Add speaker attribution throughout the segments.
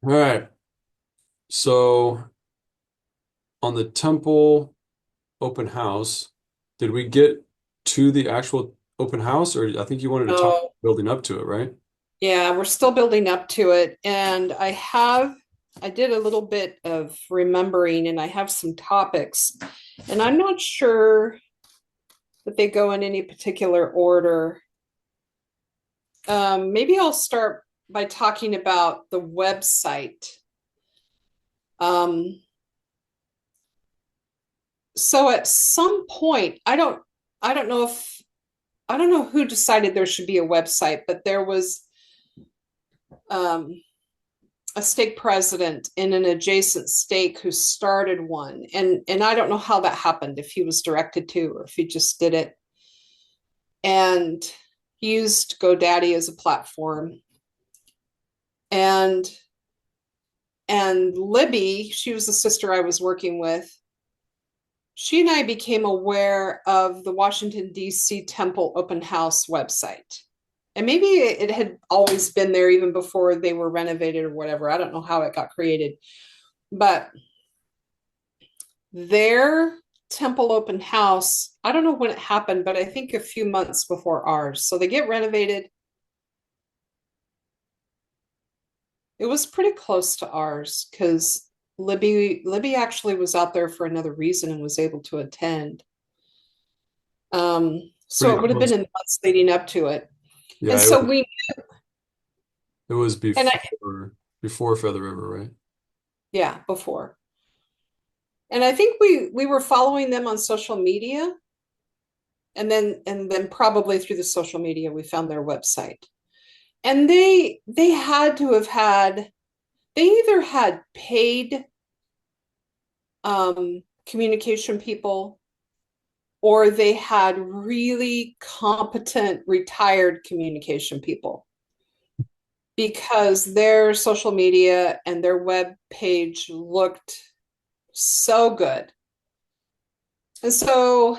Speaker 1: All right. So on the temple open house, did we get to the actual open house, or I think you wanted to talk
Speaker 2: Oh,
Speaker 1: building up to it, right?
Speaker 2: yeah, we're still building up to it. And I did a little bit of remembering and I have some topics. And I'm not sure that they go in any particular order. Maybe I'll start by talking about the website. Um, so at some point, I don't know if, I don't know who decided there should be a website, but there was um, a stake president in an adjacent stake who started one, and I don't know how that happened, if he was directed to or if he just did it, and he used GoDaddy as a platform. And and Libby, she was the sister I was working with, she and I became aware of the Washington D.C. Temple Open House website. And maybe it had always been there even before they were renovated or whatever. I don't know how it got created, but their temple open house, I don't know when it happened, but I think a few months before ours. So they get renovated. It was pretty close to ours because Libby actually was out there for another reason and was able to attend. So
Speaker 1: Pretty
Speaker 2: it would have been
Speaker 1: close.
Speaker 2: in the months leading up to it. And
Speaker 1: Yeah,
Speaker 2: so we
Speaker 1: it was
Speaker 2: and I
Speaker 1: before Feather River, right?
Speaker 2: yeah, before. And I think we were following them on social media, and then probably through the social media we found their website. And they had to have had, they either had paid communication people, or they had really competent retired communication people, because their social media and their web page looked so good. And so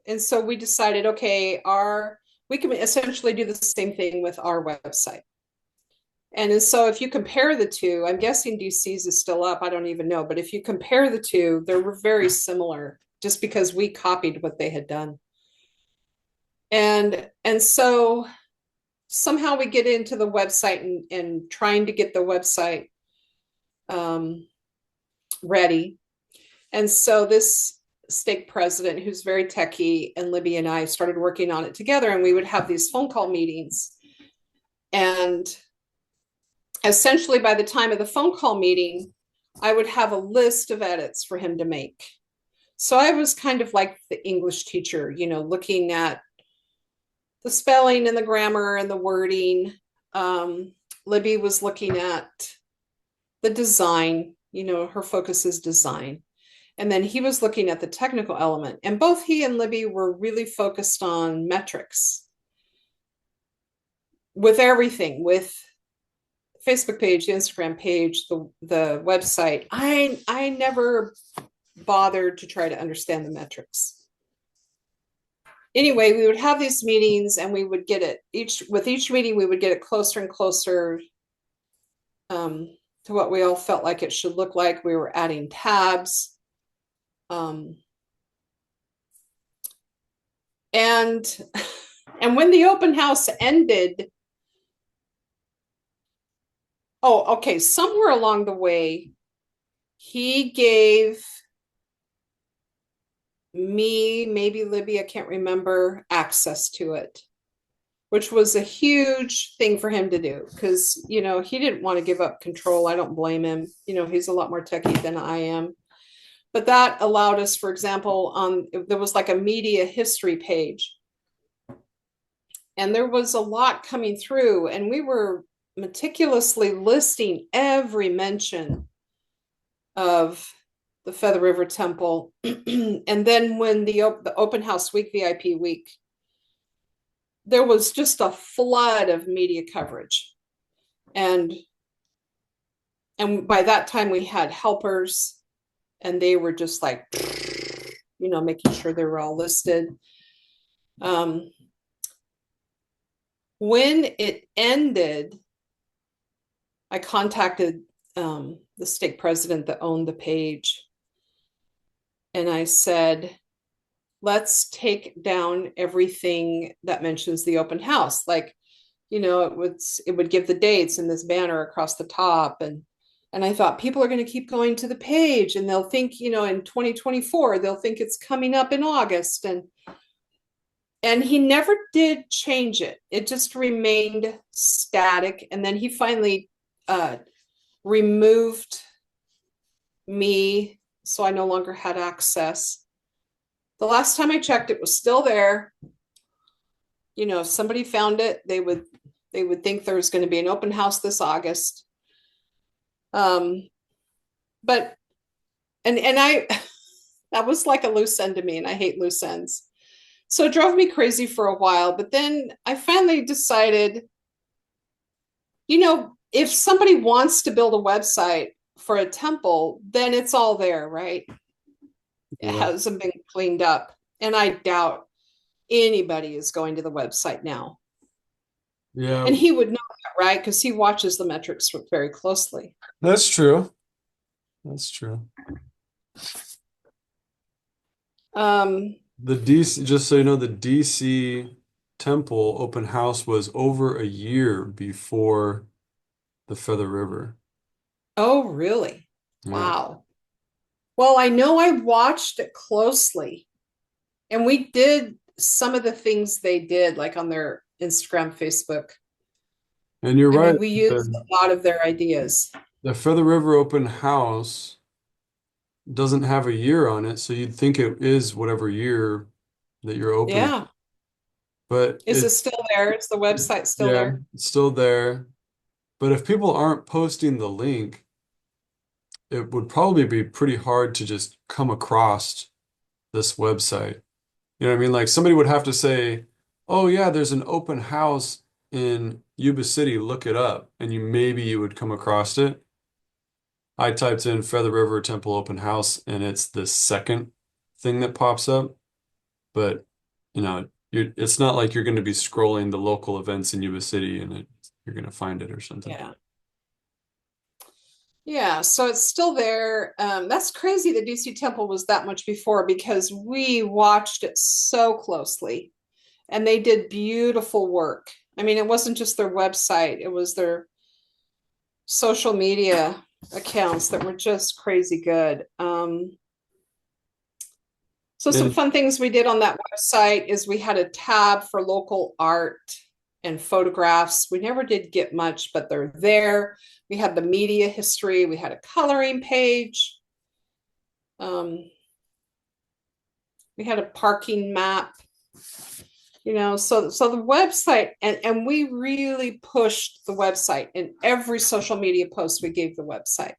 Speaker 2: and so we decided, okay, our we can essentially do the same thing with our website. And so if you compare the two, I'm guessing DC's is still up. I don't even know. But if you compare the two, they were very similar just because we copied what they had done. And so somehow we get into the website, and trying to get the website um, ready. And so this stake president, who's very techie, and Libby and I started working on it together, and we would have these phone call meetings. And essentially, by the time of the phone call meeting, I would have a list of edits for him to make. So I was kind of like the English teacher, looking at the spelling and the grammar and the wording. Libby was looking at the design, her focus is design. And then he was looking at the technical element. And both he and Libby were really focused on metrics with everything, with Facebook page, the Instagram page, the website. I never bothered to try to understand the metrics. Anyway, we would have these meetings, and we would get it each meeting we would get it closer and closer um, to what we all felt like it should look like. We were adding tabs. Um, and and when the open house ended, oh, okay, somewhere along the way, he gave me, maybe Libby, I can't remember, access to it, which was a huge thing for him to do because, he didn't want to give up control. I don't blame him. He's a lot more techie than I am. But that allowed us, for example, there was like a media history page, and there was a lot coming through, and we were meticulously listing every mention of the Feather River Temple. And then when the open house week, VIP week, there was just a flood of media coverage. And and by that time we had helpers, and they were just like, making sure they were all listed. Um, when it ended, I contacted the stake president that owned the page. And I said, let's take down everything that mentions the open house. Like, it would give the dates in this banner across the top. And I thought people are going to keep going to the page and they'll think, in 2024, they'll think it's coming up in August. And he never did change it. It just remained static. And then he finally removed me, so I no longer had access. The last time I checked, it was still there. If somebody found it, they would think there was going to be an open house this August. But and I that was like a loose end to me, and I hate loose ends. So it drove me crazy for a while, but then I finally decided, if somebody wants to build a website for a temple, then it's all there, right? It
Speaker 1: Yeah.
Speaker 2: hasn't been cleaned up. And I doubt anybody is going to the website now.
Speaker 1: Yeah,
Speaker 2: And he would know that, right? Because he watches the metrics very closely.
Speaker 1: that's true. That's true.
Speaker 2: Um,
Speaker 1: The DC, just so you know, the DC Temple open house was over a year before the Feather River.
Speaker 2: oh, really?
Speaker 1: Yeah.
Speaker 2: Wow. Well, I know I watched it closely, and we did some of the things they did, like on their Instagram, Facebook.
Speaker 1: And you're
Speaker 2: I
Speaker 1: right.
Speaker 2: mean, we used a lot of their ideas.
Speaker 1: The Feather River open house doesn't have a year on it, so you'd think it is whatever year that you're opening.
Speaker 2: Yeah.
Speaker 1: But
Speaker 2: Is it still there? Is the website still
Speaker 1: yeah,
Speaker 2: there?
Speaker 1: it's still there. But if people aren't posting the link, it would probably be pretty hard to just come across this website. You know what I mean? Like somebody would have to say, "Oh yeah, there's an open house in Yuba City, look it up." And you would come across it. I typed in Feather River Temple open house and it's the second thing that pops up. But it's not like you're going to be scrolling the local events in Yuba City and you're going to find it or something.
Speaker 2: Yeah. Yeah, so it's still there. That's crazy that DC Temple was that much before because we watched it so closely and they did beautiful work. I mean, it wasn't just their website, it was their social media accounts that were just crazy good. So some
Speaker 1: And
Speaker 2: fun things we did on that website is we had a tab for local art and photographs. We never did get much, but they're there. We had the media history. We had a coloring page. We had a parking map. So the website and we really pushed the website in every social media post we gave the website.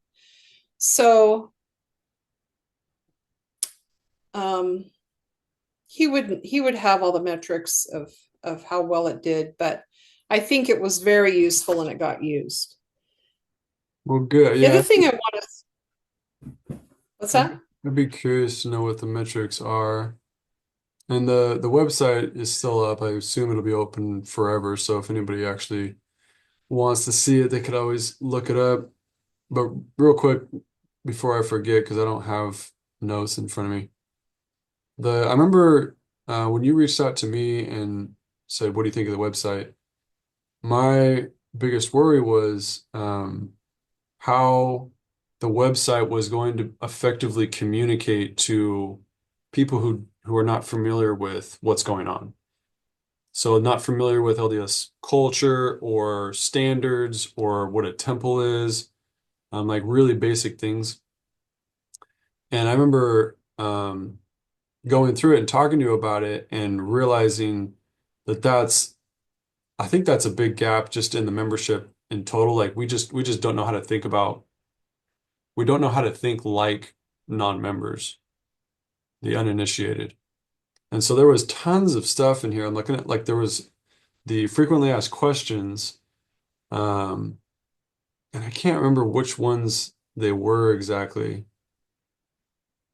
Speaker 2: So um, he would have all the metrics of how well it did, but I think it was very useful and it got used.
Speaker 1: well, good.
Speaker 2: The
Speaker 1: Yeah,
Speaker 2: other thing I want to, what's that?
Speaker 1: I'd be curious to know what the metrics are. And the website is still up. I assume it'll be open forever. So if anybody actually wants to see it, they could always look it up. But real quick, before I forget, because I don't have notes in front of me, I remember when you reached out to me and said, "What do you think of the website?" My biggest worry was how the website was going to effectively communicate to people who are not familiar with what's going on. So not familiar with LDS culture or standards or what a temple is, like really basic things. And I remember going through it and talking to you about it and realizing that I think that's a big gap just in the membership in total. Like we just don't know how to we don't know how to think like non-members, the uninitiated. And so there was tons of stuff in here. I'm looking at like there was the frequently asked questions, um, and I can't remember which ones they were exactly,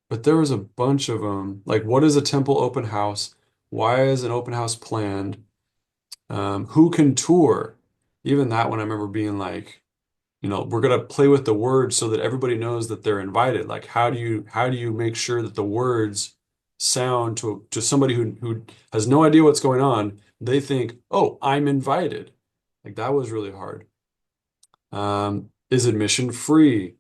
Speaker 1: but there was a bunch of them. Like, what is a temple open house? Why is an open house planned? Who can tour? Even that one I remember being like, we're gonna play with the words so that everybody knows that they're invited. Like how do you make sure that the words sound to somebody who has no idea what's going on, they think, oh, I'm invited. Like that was really hard. Is admission free?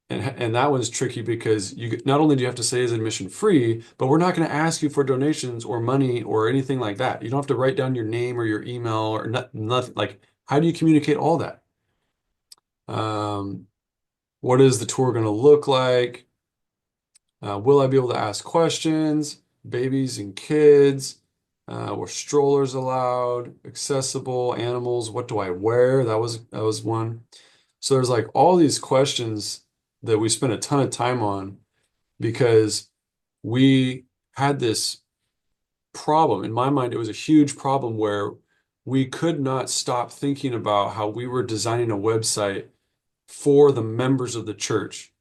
Speaker 1: And that one's tricky because you not only do you have to say is admission free, but we're not going to ask you for donations or money or anything like that. You don't have to write down your name or your email or nothing. Like, how do you communicate all that? Um, what is the tour going to look like? Will I be able to ask questions? Babies and kids? Were strollers allowed? Accessible animals? What do I wear? That was one. So there's like all these questions that we spent a ton of time on because we had this problem. In my mind, it was a huge problem where we could not stop thinking about how we were designing a website for the members of the church.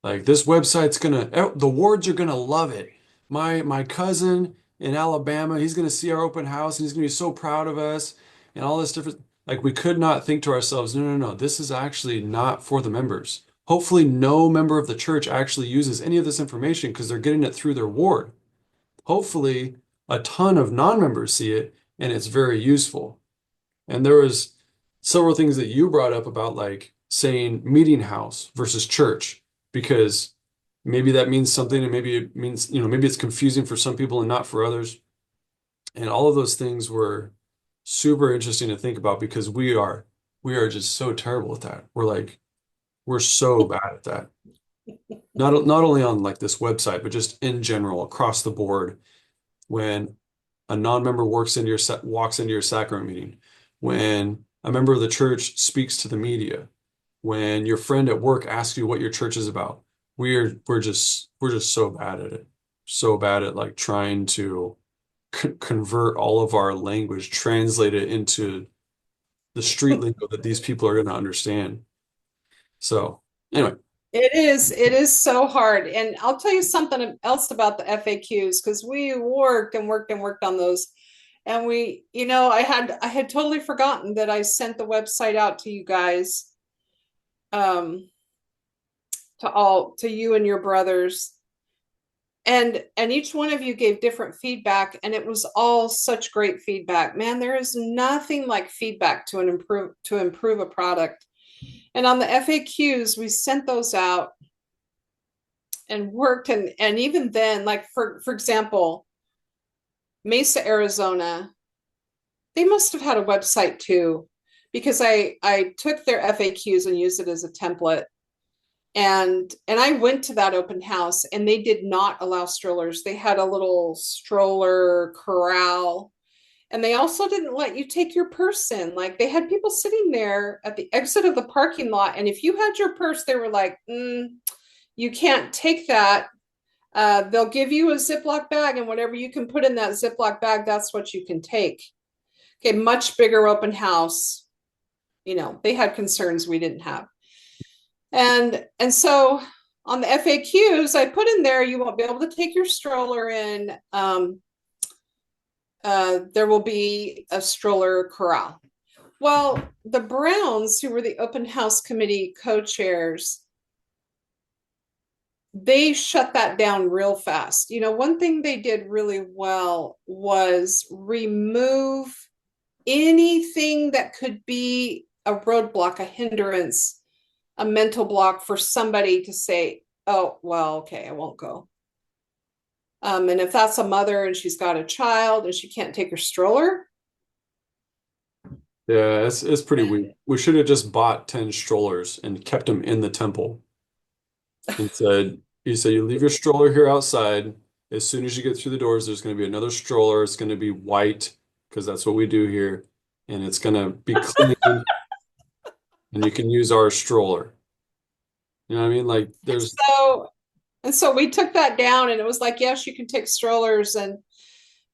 Speaker 1: Like this website's the wards are gonna love it. My cousin in Alabama, he's gonna see our open house and he's gonna be so proud of us and all this different. Like we could not think to ourselves, no, no, no, this is actually not for the members. Hopefully, no member of the church actually uses any of this information because they're getting it through their ward. Hopefully, a ton of non-members see it and it's very useful. And there was several things that you brought up about like saying meeting house versus church, because maybe that means something and maybe it means, maybe it's confusing for some people and not for others. And all of those things were super interesting to think about because we are just so terrible at that. We're so bad at that. Not only on like this website, but just in general across the board when a non-member walks into your sacrament meeting, when a member of the church speaks to the media, when your friend at work asks you what your church is about. We're just so bad at it. So bad at like trying to convert all of our language, translate it into the street lingo that these people are going to understand. So, anyway,
Speaker 2: It is so hard. And I'll tell you something else about the FAQs because we worked and worked and worked on those. And I had totally forgotten that I sent the website out to you guys, um, to you and your brothers. And each one of you gave different feedback, and it was all such great feedback. Man, there is nothing like feedback to improve a product. And on the FAQs, we sent those out and worked, and even then, like for example, Mesa, Arizona, they must have had a website too, because I took their FAQs and used it as a template. And I went to that open house and they did not allow strollers. They had a little stroller corral, and they also didn't let you take your purse in. Like they had people sitting there at the exit of the parking lot, and if you had your purse, they were like, you can't take that. They'll give you a Ziploc bag, and whatever you can put in that Ziploc bag, that's what you can take. Okay, much bigger open house. They had concerns we didn't have. And so on the FAQs, I put in there, you won't be able to take your stroller in. There will be a stroller corral. Well, the Browns, who were the open house committee co-chairs, they shut that down real fast. One thing they did really well was remove anything that could be a roadblock, a hindrance, a mental block for somebody to say, oh, well, okay, I won't go. And if that's a mother and she's got a child and she can't take her stroller,
Speaker 1: yeah, it's pretty weak. We should have just bought 10 strollers and kept them in the temple and said, you leave your stroller here outside. As soon as you get through the doors, there's going to be another stroller. It's going to be white because that's what we do here. And it's going to be clean and you can use our stroller. You know what I mean? Like
Speaker 2: so we took that down, and it was like, yes, you can take strollers, and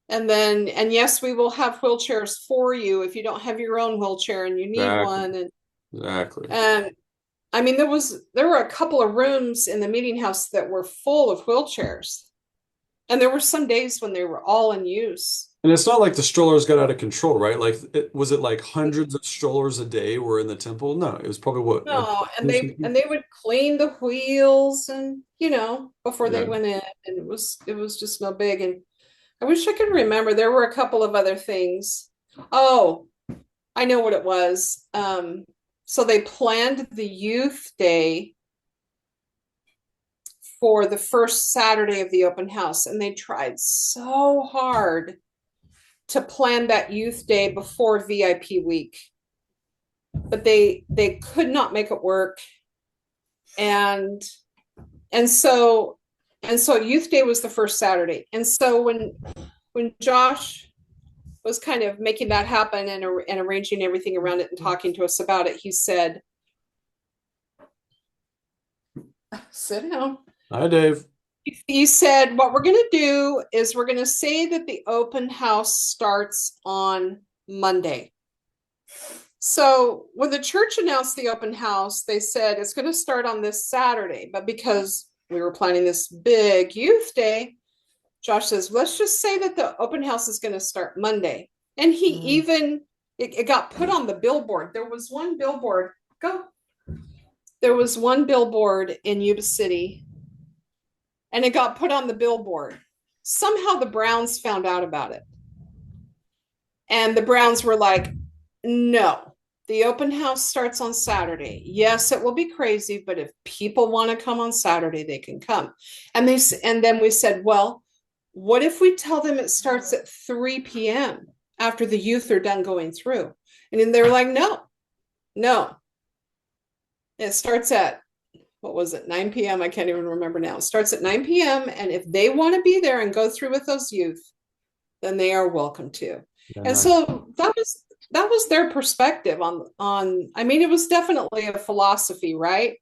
Speaker 2: yes, we will have wheelchairs for you if you don't have your own wheelchair and you need
Speaker 1: exactly,
Speaker 2: one. and
Speaker 1: exactly.
Speaker 2: and I mean, there were a couple of rooms in the meeting house that were full of wheelchairs, and there were some days when they were all in use.
Speaker 1: And it's not like the strollers got out of control, right? Like, was it like hundreds of strollers a day were in the temple? No, it was probably what, a
Speaker 2: No, and
Speaker 1: dozen
Speaker 2: they
Speaker 1: people?
Speaker 2: would clean the wheels and before they
Speaker 1: Yeah.
Speaker 2: went in, and it was just no big. And I wish I could remember. There were a couple of other things. Oh, I know what it was. So they planned the youth day for the first Saturday of the open house, and they tried so hard to plan that youth day before VIP week, but they could not make it work. And and so youth day was the first Saturday. And so when Josh was kind of making that happen and arranging everything around it and talking to us about it, he said, sit down.
Speaker 1: Hi, Dave.
Speaker 2: He said, what we're going to do is we're going to say that the open house starts on Monday. So when the church announced the open house, they said it's going to start on this Saturday. But because we were planning this big youth day, Josh says, let's just say that the open house is going to start Monday. And he even, it got put on the billboard. There was one billboard, there was one billboard in Yuba City, and it got put on the billboard. Somehow the Browns found out about it. And the Browns were like, no, the open house starts on Saturday. Yes, it will be crazy, but if people want to come on Saturday, they can come. And then we said, well, what if we tell them it starts at 3 p.m. after the youth are done going through? And then they were like, no. It starts at, what was it, 9 p.m.? I can't even remember now. It starts at 9 p.m. And if they want to be there and go through with those youth, then they are welcome to.
Speaker 1: Yeah,
Speaker 2: And
Speaker 1: nice.
Speaker 2: so that was their perspective on I mean, it was definitely a philosophy, right?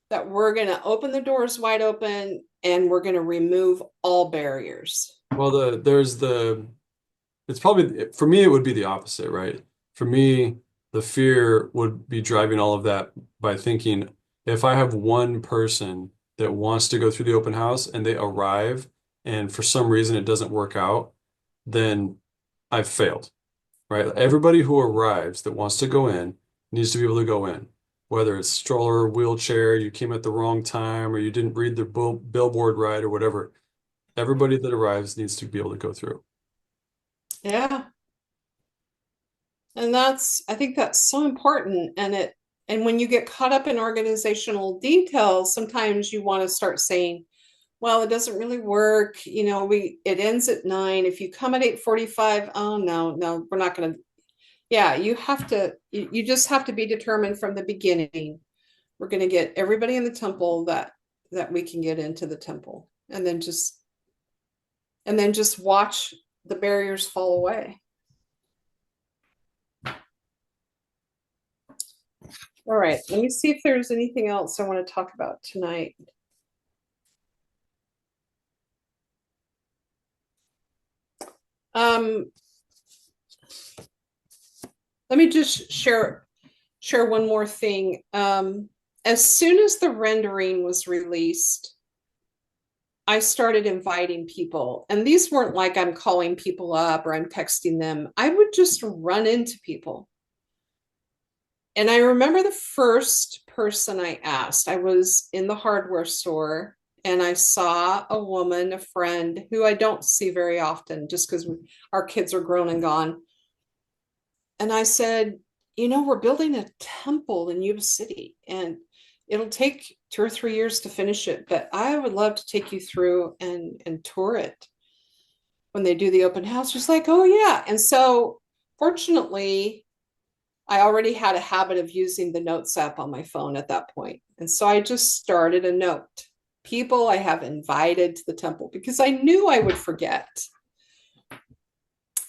Speaker 2: That we're going to open the doors wide open and we're going to remove all barriers.
Speaker 1: Well, it's probably, for me, it would be the opposite, right? For me, the fear would be driving all of that by thinking if I have one person that wants to go through the open house and they arrive and for some reason it doesn't work out, then I've failed, right? Everybody who arrives that wants to go in needs to be able to go in, whether it's stroller, wheelchair, you came at the wrong time, or you didn't read the billboard right, or whatever. Everybody that arrives needs to be able to go through.
Speaker 2: Yeah. And I think that's so important. And when you get caught up in organizational details, sometimes you want to start saying, well, it doesn't really work. It ends at 9. If you come at 8:45, oh no, we're not going to. Yeah, you just have to be determined from the beginning. We're going to get everybody in the temple that we can get into the temple, and then just watch the barriers fall away. All right, let me see if there's anything else I want to talk about tonight. Um, let me just share one more thing. As soon as the rendering was released, I started inviting people, and these weren't like I'm calling people up or I'm texting them. I would just run into people. And I remember the first person I asked, I was in the hardware store and I saw a woman, a friend who I don't see very often just because our kids are grown and gone. And I said, we're building a temple in Yuba City and it'll take 2 or 3 years to finish it, but I would love to take you through and tour it when they do the open house. She's like, oh yeah. And so fortunately, I already had a habit of using the notes app on my phone at that point. And so I just started a note. People I have invited to the temple because I knew I would forget.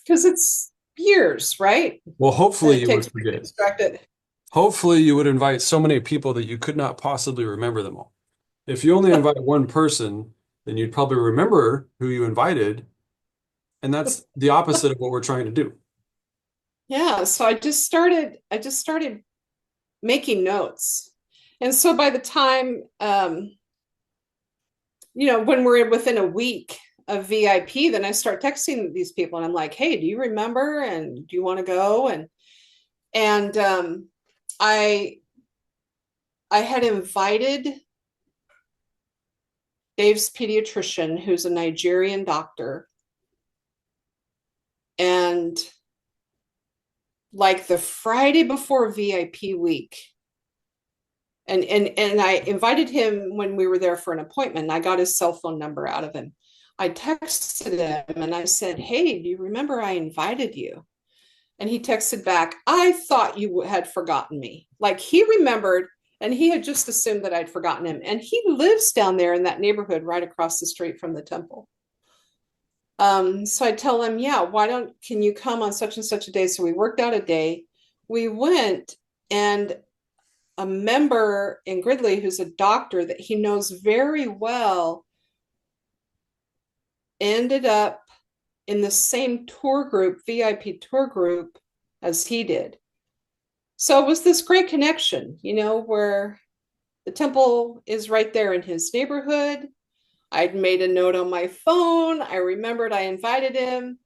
Speaker 2: Because it's years, right?
Speaker 1: Well,
Speaker 2: And
Speaker 1: hopefully
Speaker 2: it
Speaker 1: you
Speaker 2: takes
Speaker 1: would
Speaker 2: me to get
Speaker 1: forget.
Speaker 2: distracted.
Speaker 1: Hopefully you would invite so many people that you could not possibly remember them all. If you only invite one person, then you'd probably remember who you invited, and that's the opposite of what we're trying to do.
Speaker 2: Yeah. So I just started making notes. And so by the time when we're within a week a VIP, then I start texting these people and I'm like, hey, do you remember? And do you want to go? And I I had invited Dave's pediatrician, who's a Nigerian doctor, and like the Friday before VIP week, and I invited him when we were there for an appointment. I got his cell phone number out of him. I texted him and I said, hey, do you remember I invited you? And he texted back, I thought you had forgotten me. Like he remembered, and he had just assumed that I'd forgotten him. And he lives down there in that neighborhood right across the street from the temple. So I tell him, yeah, can you come on such and such a day? So we worked out a day. We went, and a member in Gridley, who's a doctor that he knows very well, ended up in the same tour group, VIP tour group, as he did. So it was this great connection, where the temple is right there in his neighborhood. I'd made a note on my phone. I remembered I invited him.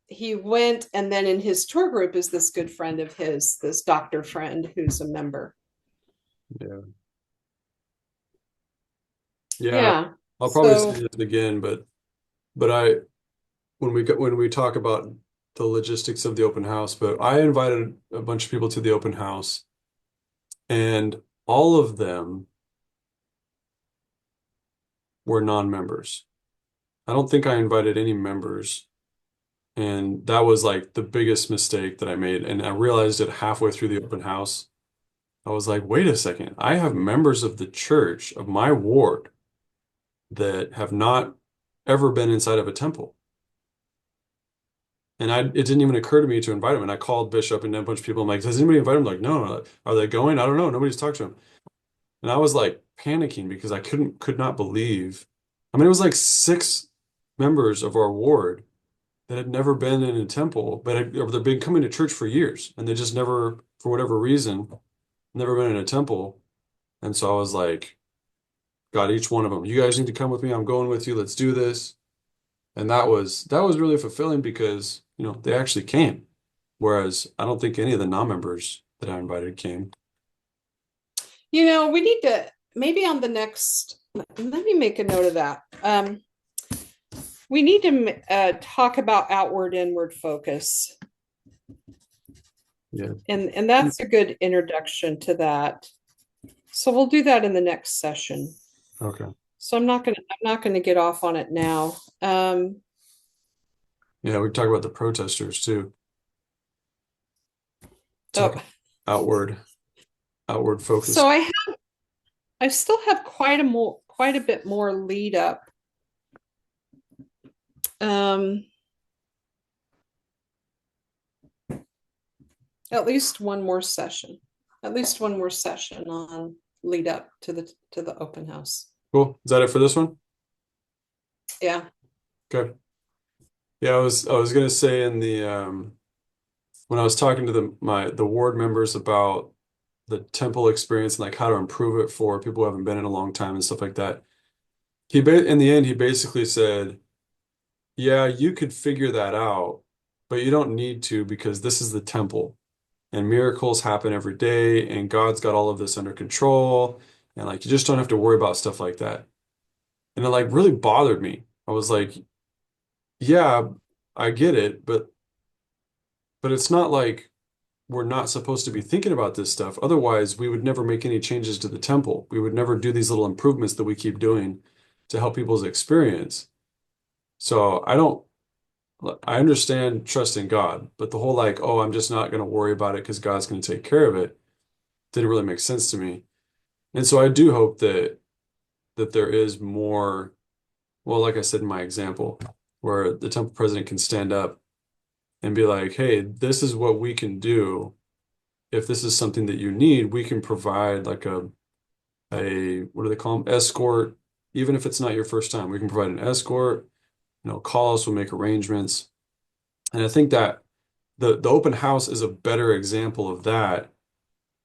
Speaker 2: He went, and then in his tour group is this good friend of his, this doctor friend who's a member.
Speaker 1: Yeah. Yeah.
Speaker 2: Yeah.
Speaker 1: I'll probably
Speaker 2: So,
Speaker 1: say this again, but I when we talk about the logistics of the open house, but I invited a bunch of people to the open house, and all of them were non-members. I don't think I invited any members, and that was like the biggest mistake that I made. And I realized it halfway through the open house. I was like, wait a second, I have members of the church of my ward that have not ever been inside of a temple. And it didn't even occur to me to invite them. And I called Bishop and a bunch of people. I'm like, does anybody invite them? Like, no, no. Are they going? I don't know. Nobody's talked to them. And I was like panicking because I could not believe. I mean, it was like 6 members of our ward that had never been in a temple, but they've been coming to church for years, and they just never, for whatever reason, never been in a temple. And so I was like, got each one of them. You guys need to come with me. I'm going with you. Let's do this. And that was really fulfilling because, they actually came. Whereas I don't think any of the non-members that I invited came.
Speaker 2: we need to maybe on the next, let me make a note of that. We need to talk about outward inward focus.
Speaker 1: Yeah.
Speaker 2: And that's a good introduction to that. So we'll do that in the next session.
Speaker 1: Okay.
Speaker 2: So I'm not gonna get off on it now.
Speaker 1: Yeah, we talk about the protesters too.
Speaker 2: Oh,
Speaker 1: Talk outward focus.
Speaker 2: so I still have quite a bit more lead up. Um, at least one more session. At least one more session on lead up to the open house.
Speaker 1: Cool. Is that it for this one?
Speaker 2: Yeah.
Speaker 1: Okay. Yeah, I was gonna say in the when I was talking to the ward members about the temple experience and like how to improve it for people who haven't been in a long time and stuff like that. In the end, he basically said, yeah, you could figure that out, but you don't need to because this is the temple and miracles happen every day and God's got all of this under control and like you just don't have to worry about stuff like that. And it like really bothered me. I was like, yeah, I get it, but it's not like we're not supposed to be thinking about this stuff. Otherwise, we would never make any changes to the temple. We would never do these little improvements that we keep doing to help people's experience. So I understand trusting God, but the whole like, oh, I'm just not going to worry about it because God's going to take care of it didn't really make sense to me. And so I do hope that there is more, well, like I said in my example, where the temple president can stand up and be like, hey, this is what we can do. If this is something that you need, we can provide like a what do they call them? Escort. Even if it's not your first time, we can provide an escort, call us, we'll make arrangements. And I think that the open house is a better example of that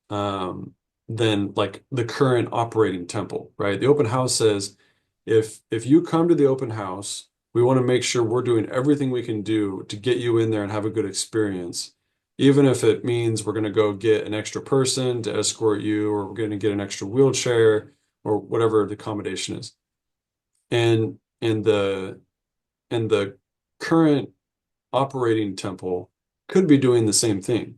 Speaker 1: than like the current operating temple, right? The open house says if you come to the open house We want to make sure we're doing everything we can do to get you in there and have a good experience. Even if it means we're going to go get an extra person to escort you, or we're going to get an extra wheelchair, or whatever the accommodation is. And the current operating temple could be doing the same thing.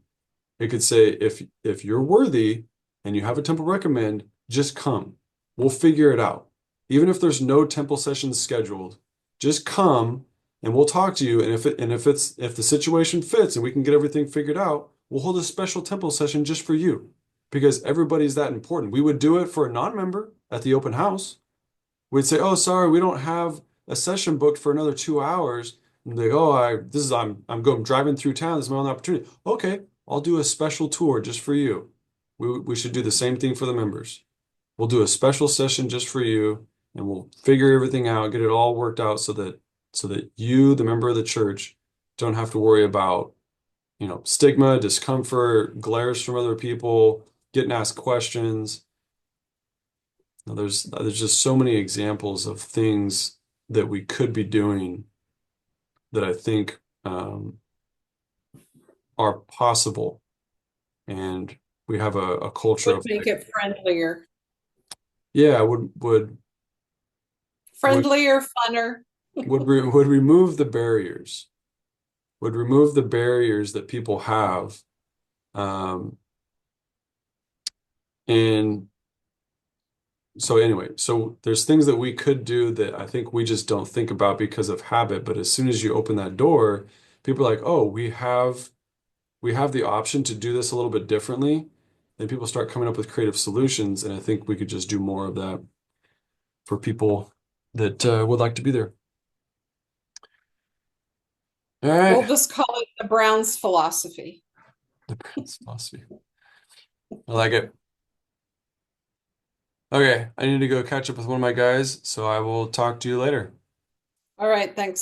Speaker 1: It could say, if you're worthy and you have a temple recommend, just come. We'll figure it out. Even if there's no temple sessions scheduled, just come and we'll talk to you. And if the situation fits and we can get everything figured out, we'll hold a special temple session just for you because everybody's that important. We would do it for a non-member at the open house. We'd say, "Oh, sorry, we don't have a session booked for another 2 hours." And they go, I'm going driving through town. This is my only opportunity." Okay, I'll do a special tour just for you. We should do the same thing for the members. We'll do a special session just for you, and we'll figure everything out, get it all worked out so that you, the member of the church, don't have to worry about, stigma, discomfort, glares from other people, getting asked questions. Now, there's just so many examples of things that we could be doing that I think are possible, and we have a culture
Speaker 2: Would
Speaker 1: of
Speaker 2: make
Speaker 1: like,
Speaker 2: it friendlier,
Speaker 1: yeah, would
Speaker 2: friendlier, funner.
Speaker 1: would remove the barriers, would remove the barriers that people have, um, and so anyway, so there's things that we could do that I think we just don't think about because of habit. But as soon as you open that door, people are like, "Oh, we have the option to do this a little bit differently." Then people start coming up with creative solutions, and I think we could just do more of that for people that would like to be there. All
Speaker 2: We'll
Speaker 1: right,
Speaker 2: just call it the Browns philosophy.
Speaker 1: the Prince philosophy. I like it. Okay, I need to go catch up with one of my guys, so I will talk to you later.
Speaker 2: All right, thanks.